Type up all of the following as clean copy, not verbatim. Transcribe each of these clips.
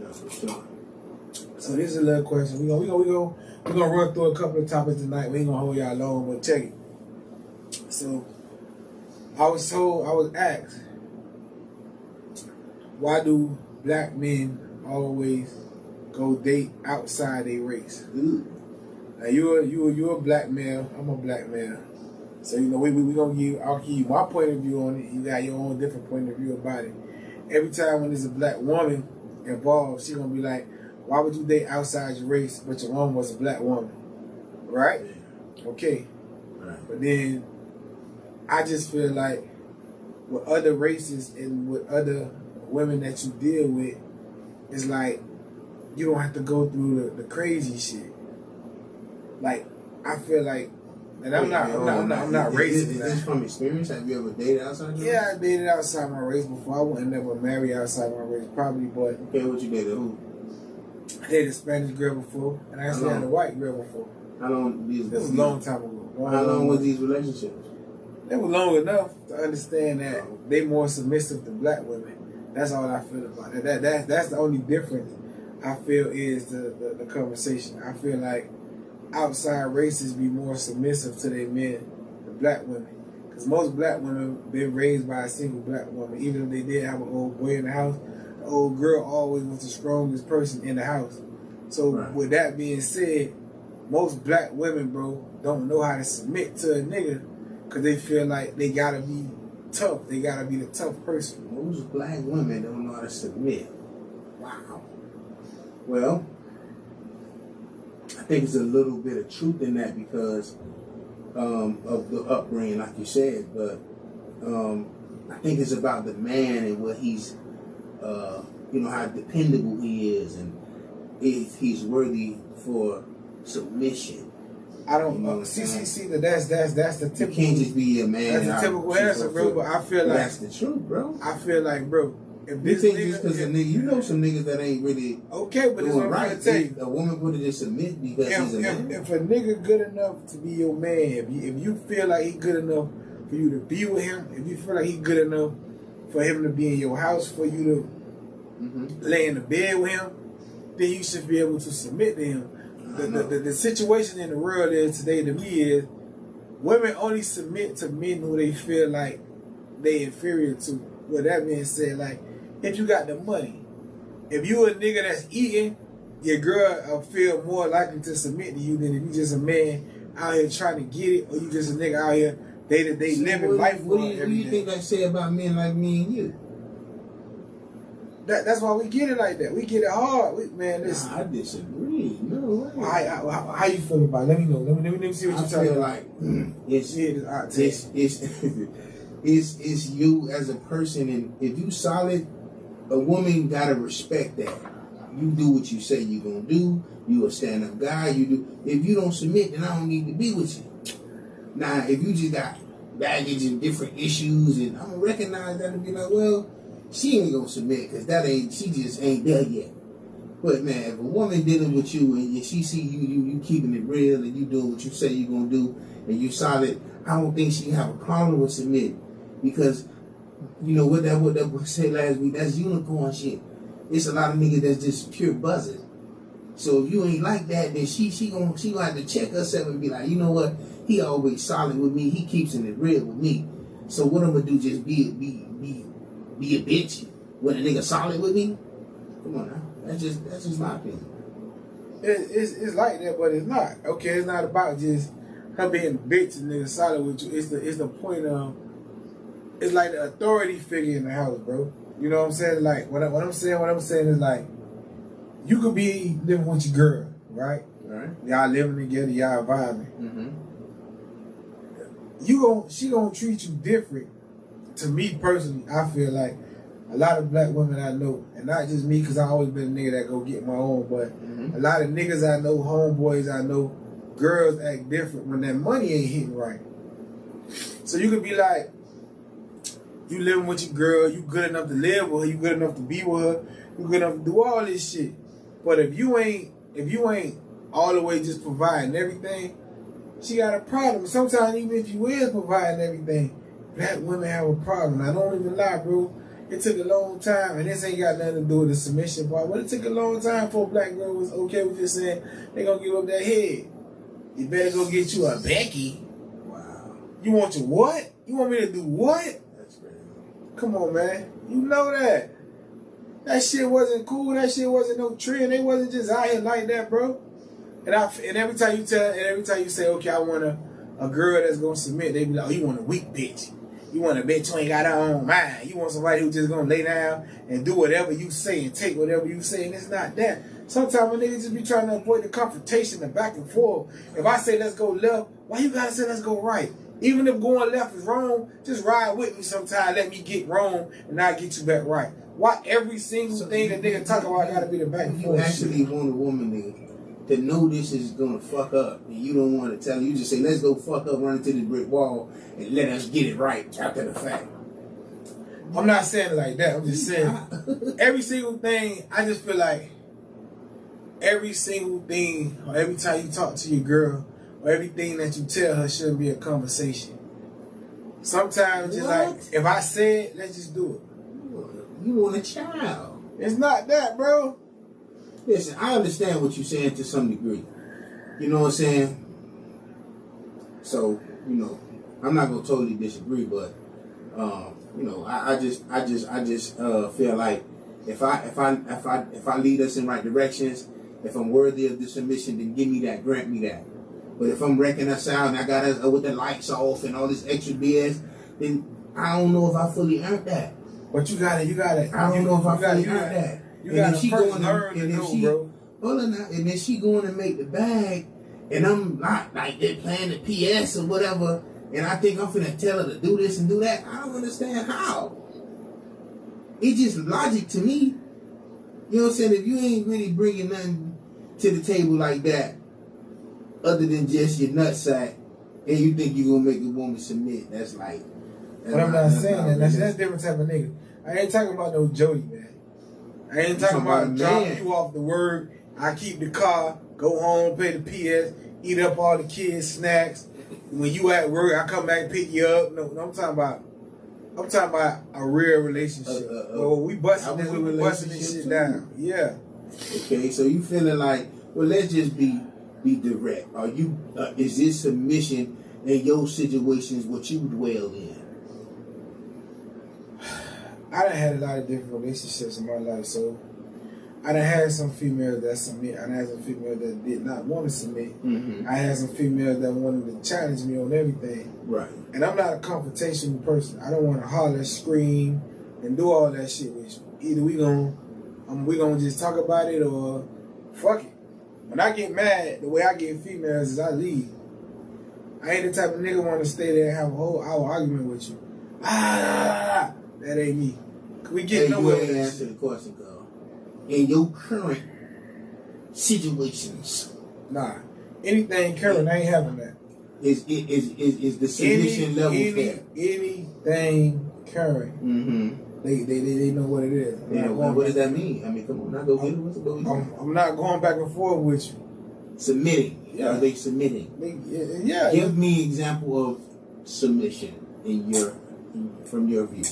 Yeah, for sure. So this is a little question. We gonna run through a couple of topics tonight. We ain't gonna hold y'all long, but check it. So I was asked, why do black men always go date outside their race? Now you're a black male. I'm a black male. So I'll give you my point of view on it. You got your own different point of view about it. Every time when there's a black woman involved, she's gonna be like, why would you date outside your race but your woman was a black woman? Right? Okay. Right. But then I just feel like with other races and with other women that you deal with, it's like you don't have to go through the crazy shit. Like I feel like, and I'm not racist. Is this from experience? Have you ever dated outside your race? Yeah, I dated outside my race before. I wouldn't never marry outside my race, probably, but Okay, what you dated? Who? I dated a Spanish girl before, and I actually had a white girl before. How long? This was a long time ago. How long was these relationships? They were long enough to understand that they more submissive than black women. That's all I feel about it. That's the only difference I feel is the conversation. I feel like outside races be more submissive to their men than black women. Because most black women been raised by a single black woman. Even if they did have an old boy in the house, the old girl always was the strongest person in the house. So with that being said, most black women, bro, don't know how to submit to a nigga because they feel like they gotta be tough. They gotta be the tough person. Most black women don't know how to submit. Wow. Well, I think there's a little bit of truth in that because of the upbringing, like you said. But I think it's about the man and what he's, how dependable he is, and if he's worthy for submission. I don't see that's the typical. You can't just be a man. That's the typical answer, bro. But I feel like that's the truth, bro. I feel like, bro, if you this think nigga, just because a nigga, you know some niggas that ain't really okay, but it's what I'm trying to tell you. A woman would just submit because he's a man. If a nigga good enough to be your man, if you feel like he good enough for you to be with him, if you feel like he good enough for him to be in your house, for you to lay in the bed with him, then you should be able to submit to him. The situation in the world is today to me is women only submit to men who they feel like they inferior to. With that being said, like if you got the money, if you a nigga that's eating, your girl will feel more likely to submit to you than if you just a man out here trying to get it, or you just a nigga out here they living life. What do you think I say about men like me and you? That's why we get it like that. We get it hard. Listen. I disagree. No way. How you feel about it? Let me know. Let me see what you're talking about. Like it's you as a person, and if you solid, a woman gotta respect that. You do what you say you gonna do. You a stand up guy. You do. If you don't submit, then I don't need to be with you. Now, if you just got baggage and different issues, and I'm gonna recognize that and be like, well, she ain't gonna submit because she just ain't there yet. But man, if a woman dealing with you and she see you keeping it real and you doing what you say you gonna do and you solid, I don't think she have a problem with submitting, because you know what that boy said last week. That's unicorn shit. It's a lot of niggas that's just pure buzzing. So if you ain't like that, then she gonna have to check herself and be like, you know what? He always solid with me. He keeps it real with me. So what I'm gonna do? Just be a bitch when a nigga solid with me? Come on now. That's just my opinion. It's like that, but it's not. Okay, it's not about just her being a bitch and nigga solid with you. It's the point of, it's like the authority figure in the house, bro. You know what I'm saying? Like what I'm saying is like, you could be living with your girl, right? Right. Y'all living together, y'all vibing. She gonna treat you different. To me personally, I feel like a lot of black women I know, and not just me, because I always been a nigga that go get my own, but a lot of niggas I know, homeboys I know, girls act different when that money ain't hitting right. So you could be like, you living with your girl, you good enough to live with her, you good enough to be with her, you good enough to do all this shit. But if you ain't all the way just providing everything, she got a problem. Sometimes even if you is providing everything, black women have a problem. I don't even lie, bro. it took a long time, and this ain't got nothing to do with the submission part, but it took a long time for a black girl was okay with just saying they gonna give up that head. You better go get you a Becky. Wow. You want your what? You want me to do what? That's crazy. Come on, man. You know that. That shit wasn't cool. That shit wasn't no trend. They wasn't just out here like that, bro. And every time you say, okay, I want a girl that's gonna submit, they be like, oh, you want a weak bitch. You want a bitch who ain't got her own mind. You want somebody who just gonna lay down and do whatever you say and take whatever you say, and it's not that. Sometimes a nigga just be trying to avoid the confrontation, the back and forth. If I say let's go left, why you gotta say let's go right? Even if going left is wrong, just ride with me sometime. Let me get wrong and I'll get you back right. Why every single thing that nigga talk about gotta be the back and forth? You actually want a woman to know this is gonna fuck up, and you don't want to tell her. You just say, let's go fuck up, run into the brick wall, and let us get it right after the fact. I'm not saying it like that. I'm just saying every single thing. I just feel like every single thing, or every time you talk to your girl, or everything that you tell her shouldn't be a conversation. Sometimes just like, if I say it, let's just do it. You want a child. It's not that, bro. Listen, I understand what you're saying to some degree. You know what I'm saying? So, you know, I'm not gonna totally disagree, but you know, I just feel like if I lead us in right directions, if I'm worthy of the submission, then give me that, grant me that. But if I'm wrecking us out and I got us with the lights off and all this extra BS, then I don't know if I fully earned that. But you got it. I don't know if I fully earned that. You got to first learn to know, bro. Hold on now. And then she going to make the bag, and I'm not like they're playing the PS or whatever, and I think I'm finna tell her to do this and do that. I don't understand how. It's just logic to me. You know what I'm saying? If you ain't really bringing nothing to the table like that, other than just your nutsack, and you think you're gonna make a woman submit, that's like. But I'm not saying that. That's a different type of nigga. I ain't talking about no Jody, man. I ain't talking about dropping you off the word. I keep the car, go home, pay the PS, eat up all the kids' snacks. When you at work, I come back and pick you up. No, I'm talking about a real relationship. We busting this shit down. Yeah. Okay, so you feeling like, well, let's just be direct. Are you? Is this submission in your situations what you dwell in? I done had a lot of different relationships in my life, so I done had some females that submit. I done had some females that did not want to submit. Mm-hmm. I had some females that wanted to challenge me on everything. Right. And I'm not a confrontational person. I don't want to holler, scream, and do all that shit with you. Either we gonna just talk about it or fuck it. When I get mad, the way I get females is I leave. I ain't the type of nigga want to stay there and have a whole hour argument with you. That ain't me. We get nowhere with that. Answer the question, girl. In your current situations, nah, anything current, I ain't having that. Is the submission level there? Anything current. Mm-hmm. They know what it is. Yeah, what does that mean? I mean, come on, now go get it. I'm not going back and forth with you. Submitting. Yeah. Are they submitting? Yeah. Give me an example of submission from your view.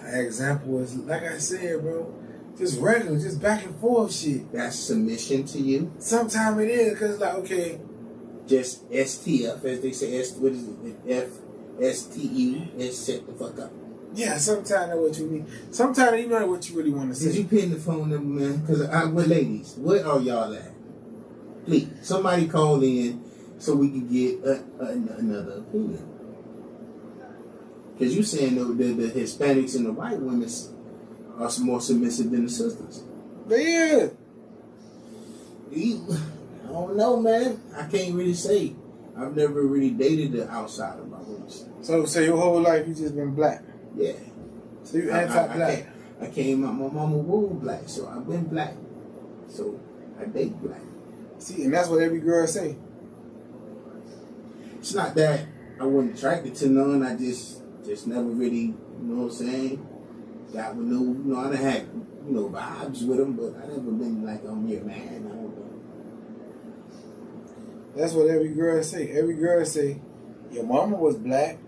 Example is, like I said, bro, just regular, just back and forth shit. That's submission to you? Sometimes it is, because, like, okay. Just STF, as they say, what is it? FSTU, set the fuck up. Yeah, sometimes that's what you need. Sometimes you know what you really want to say. Did you pin the phone number, man? Because with ladies, where are y'all at? Please, somebody call in so we can get another opinion. Because you're saying the Hispanics and the white women are more submissive than the sisters. Yeah. I don't know, man. I can't really say. I've never really dated the outside of my race. So your whole life you just been black? Yeah. So you anti-black? I came out, my mama was black, so I've been black. So I date black. See, and that's what every girl say. It's not that I wasn't attracted to none. I just never really, you know what I'm saying, got with no, I done had, vibes with them, but I never been like, I'm your man. I don't know. That's what every girl say. Every girl say, your mama was black,